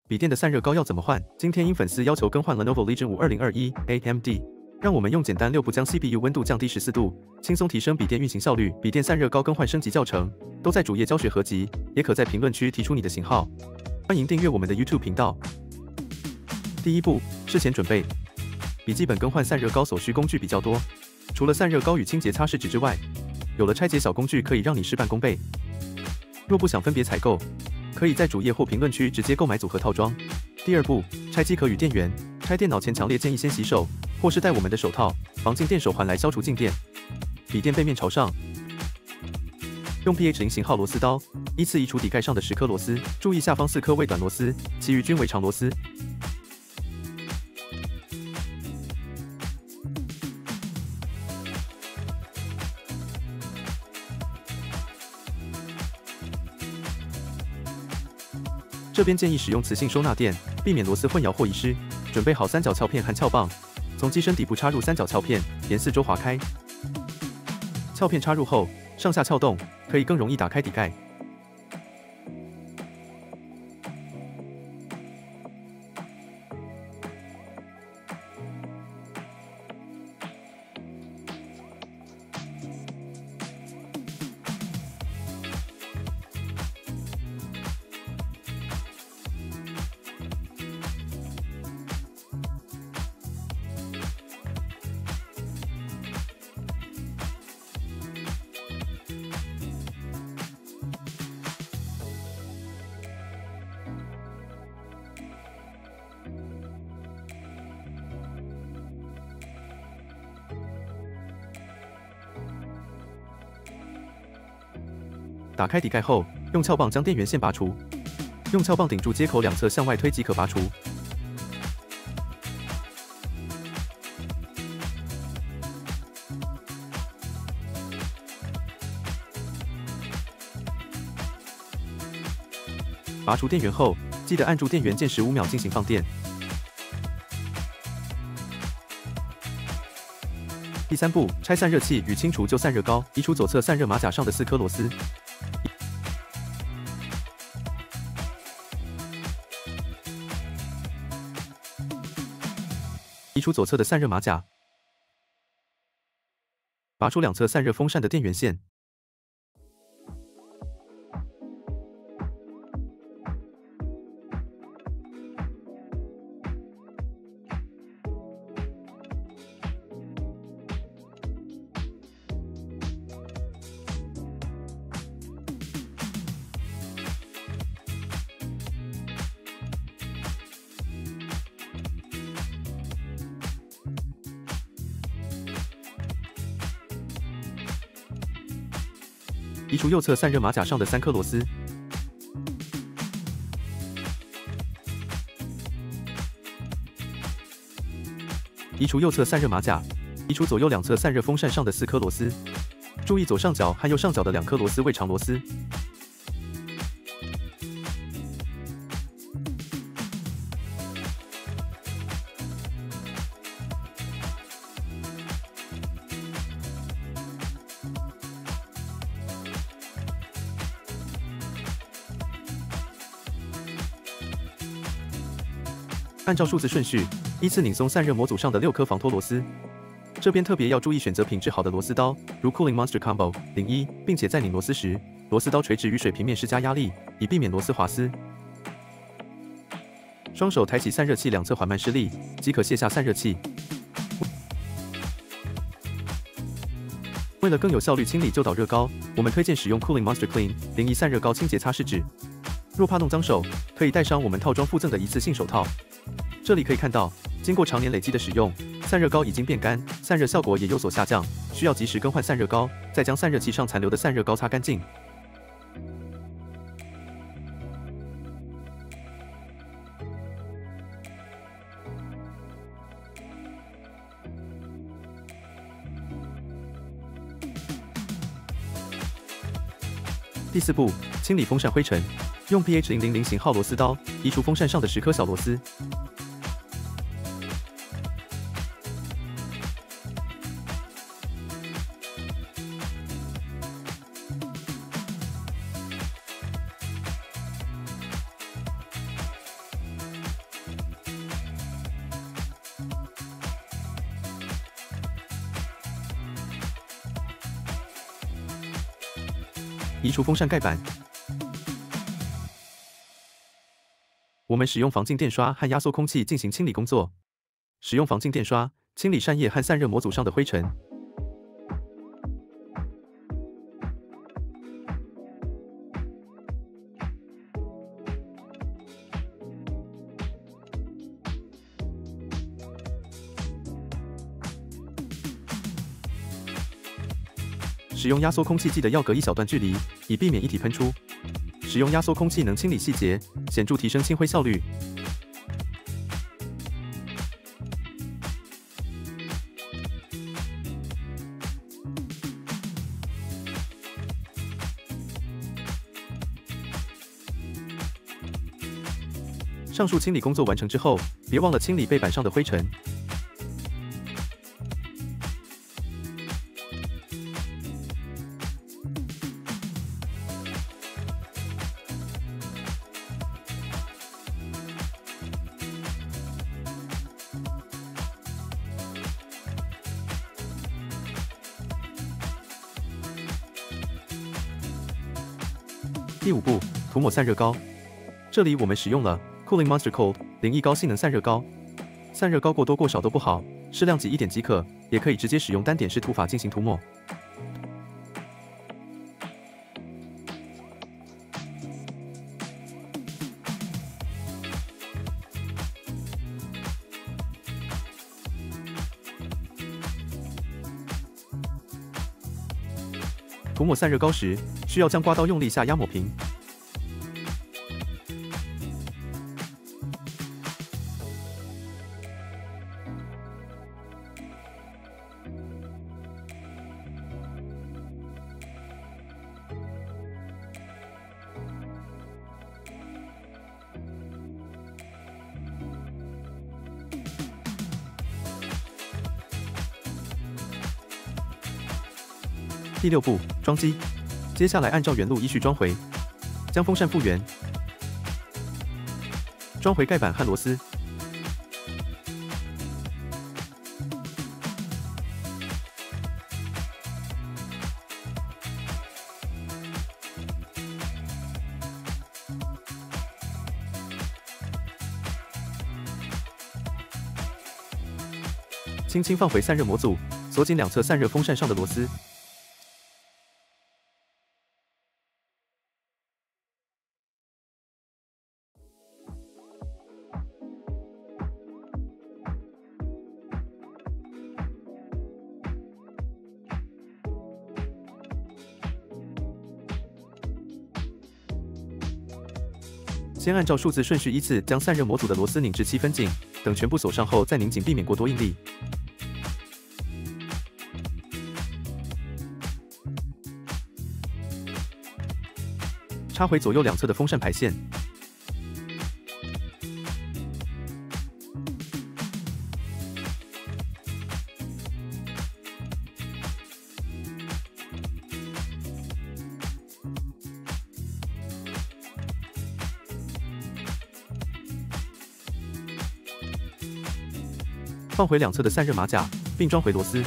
笔电的散热膏要怎么换？今天因粉丝要求更换 Lenovo Legion 5 2021 AMD， 让我们用简单6步将 CPU 温度降低14度，轻松提升笔电运行效率。笔电散热膏更换升级教程都在主页教学合集，也可在评论区提出你的型号。欢迎订阅我们的 YouTube 频道。第一步，事前准备。笔记本更换散热膏所需工具比较多，除了散热膏与清洁擦拭纸之外，有了拆解小工具可以让你事半功倍。若不想分别采购，可以在主页或评论区直接购买组合套装。第二步，拆机壳与电源。拆电脑前强烈建议先洗手，或是戴我们的手套、防静电手环来消除静电。笔电背面朝上，用 PH0 型号螺丝刀依次移除底盖上的10颗螺丝，注意下方4颗为短螺丝，其余均为长螺丝。这边建议使用磁性收纳垫，避免螺丝混淆或遗失。准备好三角撬片和撬棒，从机身底部插入三角撬片，沿4周划开。撬片插入后，上下撬动，可以更容易打开底盖。打开底盖后，用撬棒将电源线拔除，用撬棒顶住接口两侧向外推即可拔除。拔除电源后，记得按住电源键15秒进行放电。第三步，拆散热器与清除旧散热膏，移除左侧散热马甲上的4颗螺丝。移除左侧的散热马甲，拔出两侧散热风扇的电源线。移除右侧散热马甲上的3颗螺丝。移除右侧散热马甲，移除左右两侧散热风扇上的4颗螺丝。注意左上角和右上角的2颗螺丝为长螺丝。按照数字顺序，依次拧松散热模组上的6颗防脱螺丝。这边特别要注意选择品质好的螺丝刀，如 Cooling Monster Combo 01，并且在拧螺丝时，螺丝刀垂直于水平面施加压力，以避免螺丝滑丝。双手抬起散热器两侧缓慢施力，即可卸下散热器。为了更有效率清理旧导热膏，我们推荐使用 Cooling Monster Clean 01散热膏清洁擦拭纸。若怕弄脏手，可以戴上我们套装附赠的一次性手套。这里可以看到，经过常年累积的使用，散热膏已经变干，散热效果也有所下降，需要及时更换散热膏，再将散热器上残留的散热膏擦干净。第4步，清理风扇灰尘。用 PH000 型号螺丝刀移除风扇上的10颗小螺丝。移除风扇盖板。我们使用防静电刷和压缩空气进行清理工作。使用防静电刷清理扇叶和散热模组上的灰尘。使用压缩空气记得要隔一小段距离，以避免液体喷出。使用压缩空气能清理细节，显著提升清灰效率。上述清理工作完成之后，别忘了清理背板上的灰尘。第5步，涂抹散热膏。这里我们使用了 Cooling Monster Cold 0E高性能散热膏。散热膏过多过少都不好，适量挤1点即可，也可以直接使用单点式涂法进行涂抹。涂抹散热膏时，需要将刮刀用力下压抹平。第6步，装机。接下来按照原路依序装回，将风扇复原，装回盖板和螺丝。轻轻放回散热模组，锁紧两侧散热风扇上的螺丝。先按照数字顺序依次将散热模组的螺丝拧至7分紧，等全部锁上后再拧紧，避免过多应力。插回左右两侧的风扇排线。放回两侧的散热马甲，并装回螺丝。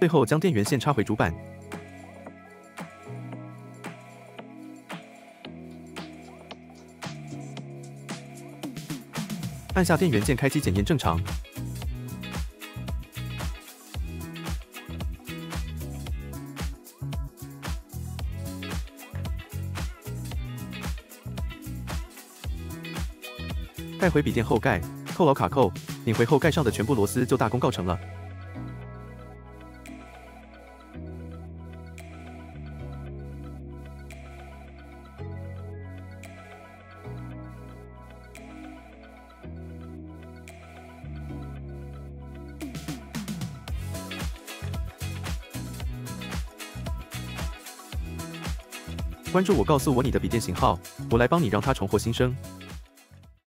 最后将电源线插回主板。按下电源键开机检验正常。盖回笔电后盖，扣牢卡扣，拧回后盖上的全部螺丝就大功告成了。关注我，告诉我你的笔电型号，我来帮你让它重获新生。